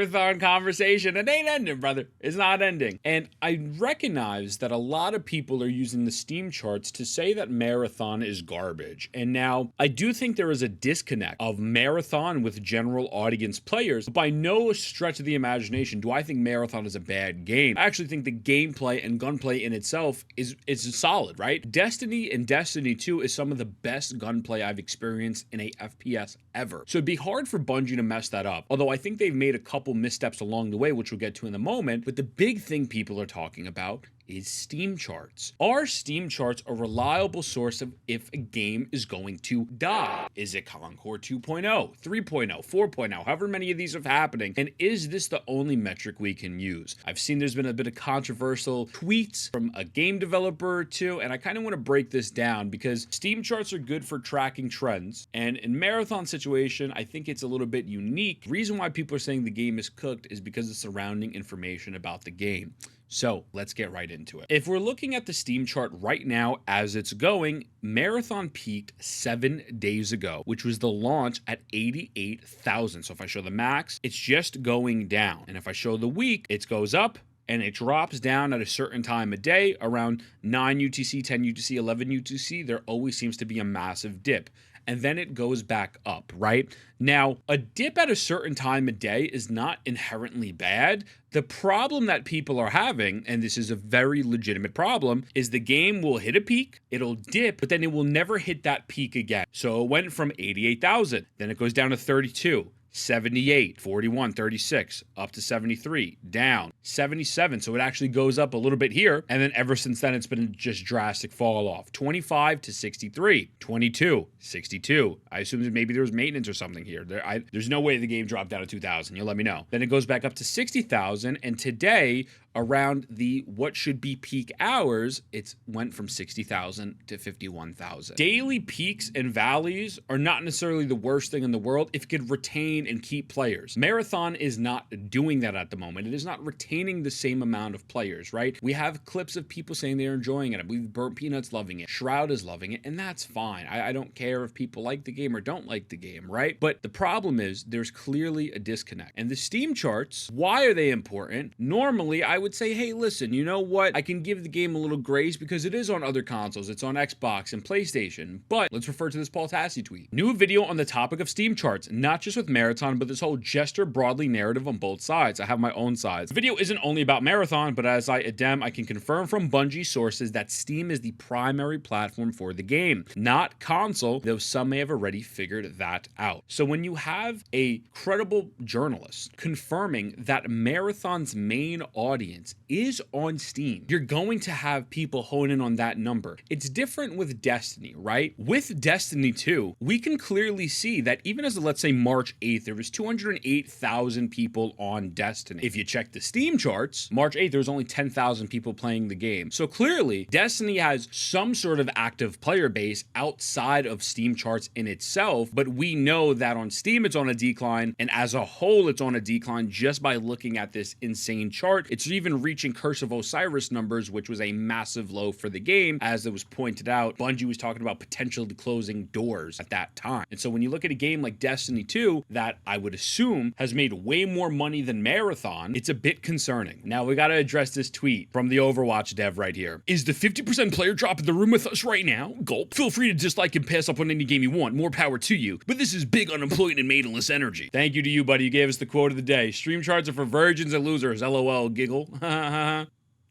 marathon conversation. It ain't ending, brother. It's not ending. And I recognize that a lot of people are using the Steam charts to say that marathon is garbage. And now I do think there is a disconnect of marathon with general audience players. But by no stretch of the imagination do I think marathon is a bad game. I actually think the gameplay and gunplay in itself is solid, right? Destiny and Destiny 2 is some of the best gunplay I've experienced in a FPS ever. So it'd be hard for Bungie to mess that up. Although I think they've made a couple missteps along the way, which we'll get to in a moment. But the big thing people are talking about is Steam charts. Are Steam charts a reliable source of if a game is going to die? Is it Concord 2.0, 3.0, 4.0, however many of these are happening? And is this the only metric we can use? I've seen there's been a bit of controversial tweets from a game developer or two, and I kind of want to break this down because Steam charts are good for tracking trends. And in Marathon situation, I think it's a little bit unique. The reason why people are saying the game is cooked is because of surrounding information about the game. So let's get right into it. If we're looking at the Steam chart right now as it's going, Marathon peaked 7 days ago, which was the launch at 88,000. So if I show the max, it's just going down. And if I show the week, it goes up and it drops down at a certain time of day around 9 UTC, 10 UTC, 11 UTC. There always seems to be a massive dip. And then it goes back up, right? Now, a dip at a certain time of day is not inherently bad. The problem that people are having, and this is a very legitimate problem, is the game will hit a peak, it'll dip, but then it will never hit that peak again. So it went from 88,000, then it goes down to 32. 78, 41, 36, up to 73, down, 77. So it actually goes up a little bit here. And then ever since then, it's been just drastic fall off. 25 to 63, 22, 62. I assume that maybe there was maintenance or something here. There's no way the game dropped down to 2,000. You'll let me know. Then it goes back up to 60,000. And today, around the what should be peak hours, it went from 60,000 to 51,000. Daily peaks and valleys are not necessarily the worst thing in the world if it could retain and keep players. Marathon is not doing that at the moment. It is not retaining the same amount of players, right? We have clips of people saying they're enjoying it. I believe Burnt Peanuts loving it. Shroud is loving it, and that's fine. I don't care if people like the game or don't like the game, right? But the problem is there's clearly a disconnect. And the Steam charts, why are they important? Normally, I would say, hey, listen, you know what? I can give the game a little grace because it is on other consoles. It's on Xbox and PlayStation. But let's refer to this Paul Tassi tweet. New video on the topic of Steam charts, not just with Marathon, but this whole gesture broadly narrative on both sides. I have my own sides. The video isn't only about Marathon, but as I can confirm from Bungie sources that Steam is the primary platform for the game, not console, though some may have already figured that out. So when you have a credible journalist confirming that Marathon's main audience is on Steam, you're going to have people hone in on that number. It's different with Destiny, right? With Destiny 2, we can clearly see that even as of, let's say, March 8th, there was 208,000 people on Destiny. If you check the Steam charts, March 8th, there was only 10,000 people playing the game. So clearly, Destiny has some sort of active player base outside of Steam charts in itself, but we know that on Steam, it's on a decline, and as a whole, it's on a decline just by looking at this insane chart. It's even reaching Curse of Osiris numbers, which was a massive low for the game. As it was pointed out, Bungie was talking about potentially closing doors at that time. And so when you look at a game like Destiny 2, that I would assume has made way more money than Marathon, it's a bit concerning. Now we gotta address this tweet from the Overwatch dev right here. Is the 50% player drop in the room with us right now? Gulp. Feel free to dislike and pass up on any game you want. More power to you. But this is big unemployed and maidenless energy. Thank you to you, buddy. You gave us the quote of the day. Stream charts are for virgins and losers. LOL, giggle.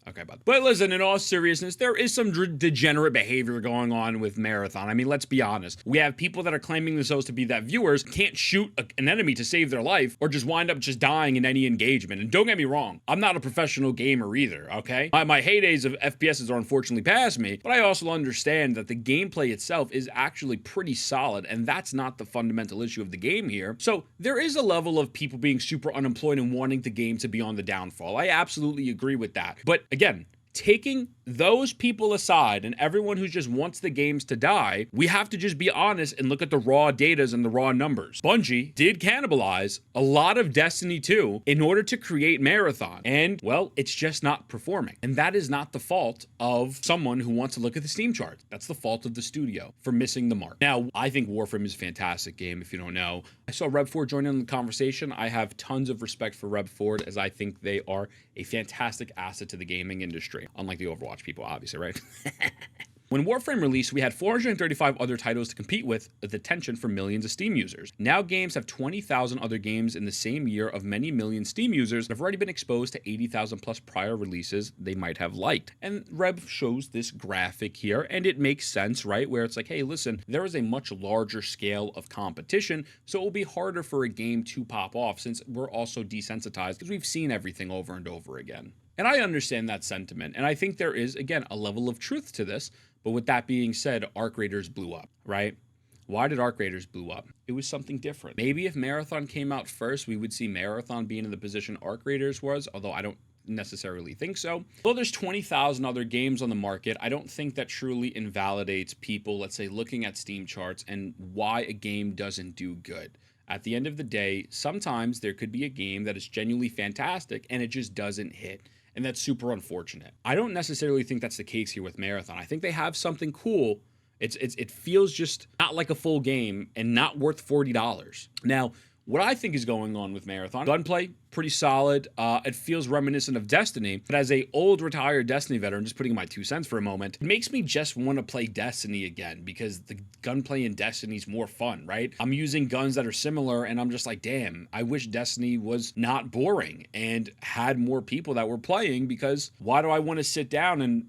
Okay, but listen, in all seriousness, there is some degenerate behavior going on with Marathon. I mean, let's be honest. We have people that are claiming themselves to be that viewers can't shoot an enemy to save their life or just wind up just dying in any engagement. And don't get me wrong, I'm not a professional gamer either, okay? My heydays of FPSs are unfortunately past me, but I also understand that the gameplay itself is actually pretty solid, and that's not the fundamental issue of the game here. So there is a level of people being super unemployed and wanting the game to be on the downfall. I absolutely agree with that. But again, taking those people aside and everyone who just wants the games to die, we have to just be honest and look at the raw datas and the raw numbers. Bungie did cannibalize a lot of Destiny 2 in order to create Marathon. And, well, it's just not performing. And that is not the fault of someone who wants to look at the Steam charts. That's the fault of the studio for missing the mark. Now, I think Warframe is a fantastic game, if you don't know. I saw Reb4 join in the conversation. I have tons of respect for Reb4 as I think they are a fantastic asset to the gaming industry. Unlike the Overwatch people, obviously, right? When Warframe released, we had 435 other titles to compete with attention from millions of Steam users. Now games have 20,000 other games in the same year of many million Steam users that have already been exposed to 80,000 plus prior releases they might have liked. And Rev shows this graphic here, and it makes sense, right? Where it's like, hey, listen, there is a much larger scale of competition, so it will be harder for a game to pop off since we're also desensitized because we've seen everything over and over again. And I understand that sentiment, and I think there is, again, a level of truth to this. But with that being said, Arc Raiders blew up, right? Why did Arc Raiders blew up? It was something different. Maybe if Marathon came out first, we would see Marathon being in the position Arc Raiders was, although I don't necessarily think so. Though there's 20,000 other games on the market, I don't think that truly invalidates people, let's say, looking at Steam charts and why a game doesn't do good. At the end of the day, sometimes there could be a game that is genuinely fantastic and it just doesn't hit. And that's super unfortunate. I don't necessarily think that's the case here with Marathon. I think they have something cool. It feels just not like a full game and not worth $40. Now, what I think is going on with Marathon, gunplay, pretty solid. It feels reminiscent of Destiny, but as a old retired Destiny veteran, just putting in my 2 cents for a moment, it makes me just want to play Destiny again because the gunplay in Destiny is more fun, right? I'm using guns that are similar and I'm just like, damn, I wish Destiny was not boring and had more people that were playing because why do I want to sit down and,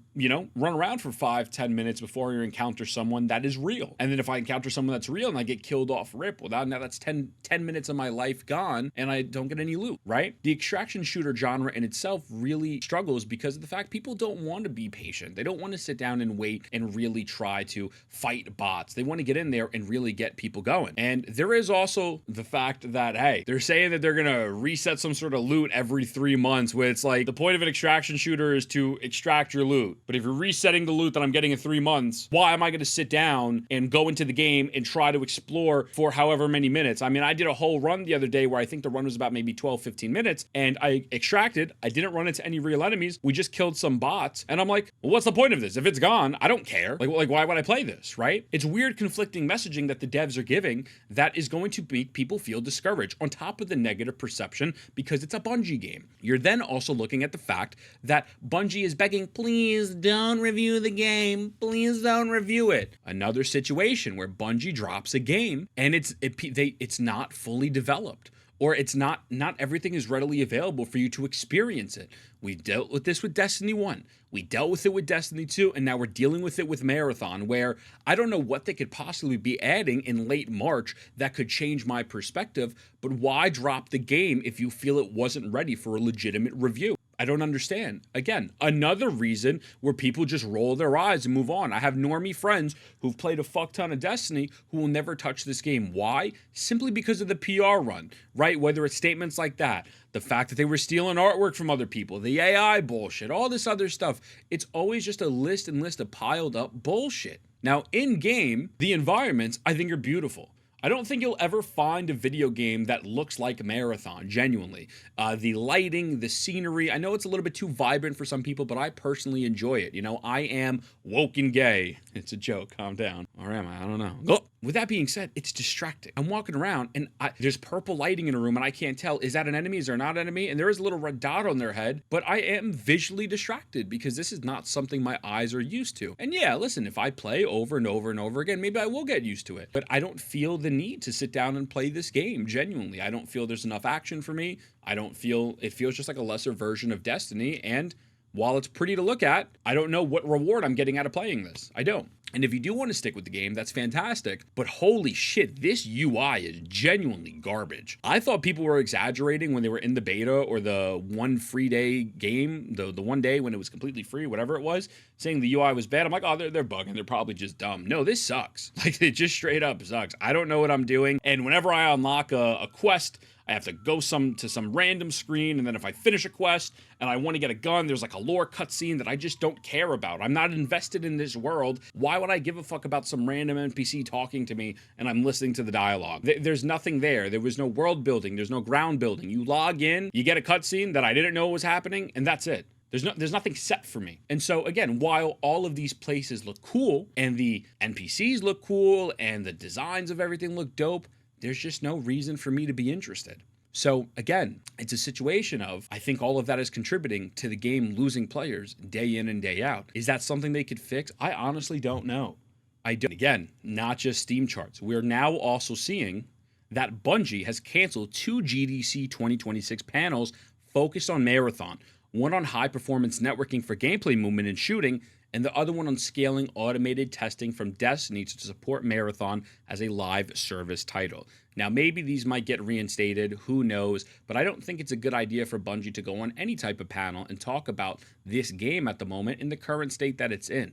run around for 5-10 minutes before you encounter someone that is real? And then if I encounter someone that's real and I get killed off rip, well, now that's 10 minutes of my life gone and I don't get any loot, right? The extraction shooter genre in itself really struggles because of the fact people don't want to be patient. They don't want to sit down and wait and really try to fight bots. They want to get in there and really get people going. And there is also the fact that, hey, they're saying that they're going to reset some sort of loot every 3 months, where it's like the point of an extraction shooter is to extract your loot. But if you're resetting the loot that I'm getting in 3 months, why am I going to sit down and go into the game and try to explore for however many minutes? I mean, I did a whole run the other day where I think the run was about maybe 12-15 minutes, and I extracted. I didn't run into any real enemies. We just killed some bots, and I'm like, well, what's the point of this? If it's gone, I don't care. Like why would I play this, right? It's weird conflicting messaging that the devs are giving that is going to make people feel discouraged on top of the negative perception because it's a Bungie game. You're then also looking at the fact that Bungie is begging, please don't review the game. Please don't review it. Another situation where Bungie drops a game and it's not fully developed. Or it's not everything is readily available for you to experience it. We dealt with this with Destiny 1. We dealt with it with Destiny 2, and now we're dealing with it with Marathon, where I don't know what they could possibly be adding in late March that could change my perspective, but why drop the game if you feel it wasn't ready for a legitimate review? I don't understand. Again, another reason where people just roll their eyes and move on. I have normie friends who've played a fuck ton of Destiny who will never touch this game. Why? Simply because of the PR run, right? Whether it's statements like that, the fact that they were stealing artwork from other people, the AI bullshit, all this other stuff. It's always just a list of piled up bullshit. Now, in game, the environments I think are beautiful. I don't think you'll ever find a video game that looks like Marathon, genuinely. The lighting, the scenery, I know it's a little bit too vibrant for some people, but I personally enjoy it. I am woke and gay. It's a joke, calm down. Or am I? I don't know. Oh. With that being said, it's distracting. I'm walking around and there's purple lighting in a room and I can't tell, is that an enemy? Is there not an enemy? And there is a little red dot on their head, but I am visually distracted because this is not something my eyes are used to. And yeah, listen, if I play over and over and over again, maybe I will get used to it, but I don't feel the need to sit down and play this game, genuinely. I don't feel there's enough action for me. It feels just like a lesser version of Destiny, and while it's pretty to look at, I don't know what reward I'm getting out of playing this. I don't. And if you do want to stick with the game, that's fantastic. But holy shit, this UI is genuinely garbage. I thought people were exaggerating when they were in the beta or the one free day game, the one day when it was completely free, whatever it was, saying the UI was bad. I'm like, oh, they're bugging. They're probably just dumb. No, this sucks. Like, it just straight up sucks. I don't know what I'm doing. And whenever I unlock a quest, I have to go to some random screen, and then if I finish a quest and I want to get a gun, there's like a lore cutscene that I just don't care about. I'm not invested in this world. Why would I give a fuck about some random NPC talking to me and I'm listening to the dialogue? There's nothing there. There was no world building. There's no ground building. You log in, you get a cutscene that I didn't know was happening, and that's it. There's nothing set for me. And so again, while all of these places look cool and the NPCs look cool and the designs of everything look dope, there's just no reason for me to be interested. So again, it's a situation of, I think all of that is contributing to the game losing players day in and day out. Is that something they could fix? I honestly don't know. I don't. Again, not just Steam charts. We're now also seeing that Bungie has canceled 2 GDC 2026 panels focused on Marathon. One on high-performance networking for gameplay movement and shooting, and the other one on scaling automated testing from Destiny to support Marathon as a live service title. Now, maybe these might get reinstated, who knows, but I don't think it's a good idea for Bungie to go on any type of panel and talk about this game at the moment in the current state that it's in.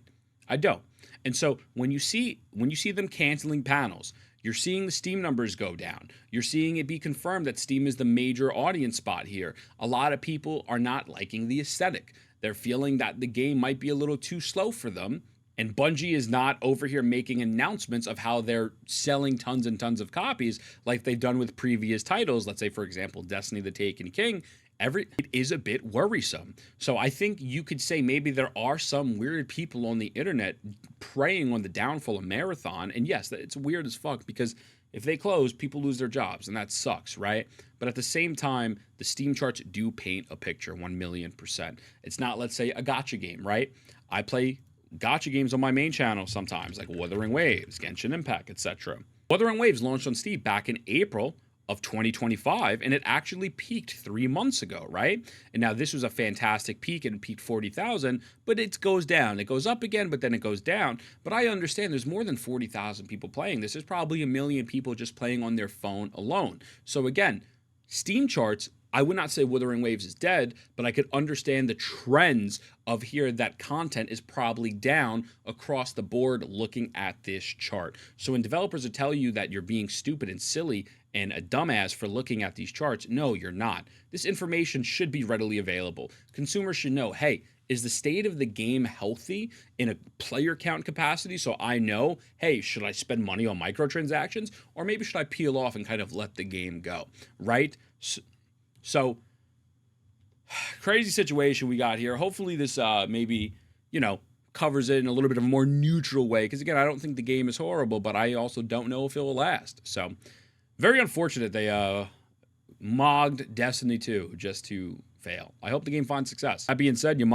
I don't. And so when you see them canceling panels, you're seeing the Steam numbers go down. You're seeing it be confirmed that Steam is the major audience spot here. A lot of people are not liking the aesthetic. They're feeling that the game might be a little too slow for them. And Bungie is not over here making announcements of how they're selling tons and tons of copies like they've done with previous titles. Let's say, for example, Destiny the Taken King. It is a bit worrisome. So I think you could say maybe there are some weird people on the internet preying on the downfall of Marathon. And yes, it's weird as fuck because if they close, people lose their jobs, and that sucks, right? But at the same time, the Steam charts do paint a picture 1,000,000%. It's not, let's say, a gacha game, right? I play gacha games on my main channel sometimes, like Wuthering Waves, Genshin Impact, etc. Wuthering Waves launched on Steam back in April of 2025, and it actually peaked 3 months ago, right? And now this was a fantastic peak, and it peaked 40,000, but it goes down. It goes up again, but then it goes down. But I understand there's more than 40,000 people playing this. There's probably 1 million people just playing on their phone alone. So again, Steam charts, I would not say Wuthering Waves is dead, but I could understand the trends of here that content is probably down across the board looking at this chart. So when developers will tell you that you're being stupid and silly and a dumbass for looking at these charts, no, you're not. This information should be readily available. Consumers should know, hey, is the state of the game healthy in a player count capacity? So I know, hey, should I spend money on microtransactions? Or maybe should I peel off and kind of let the game go, right? So crazy situation we got here. Hopefully this maybe, covers it in a little bit of a more neutral way. Because again, I don't think the game is horrible, but I also don't know if it will last. So very unfortunate they mogged Destiny 2 just to fail. I hope the game finds success. That being said, your mother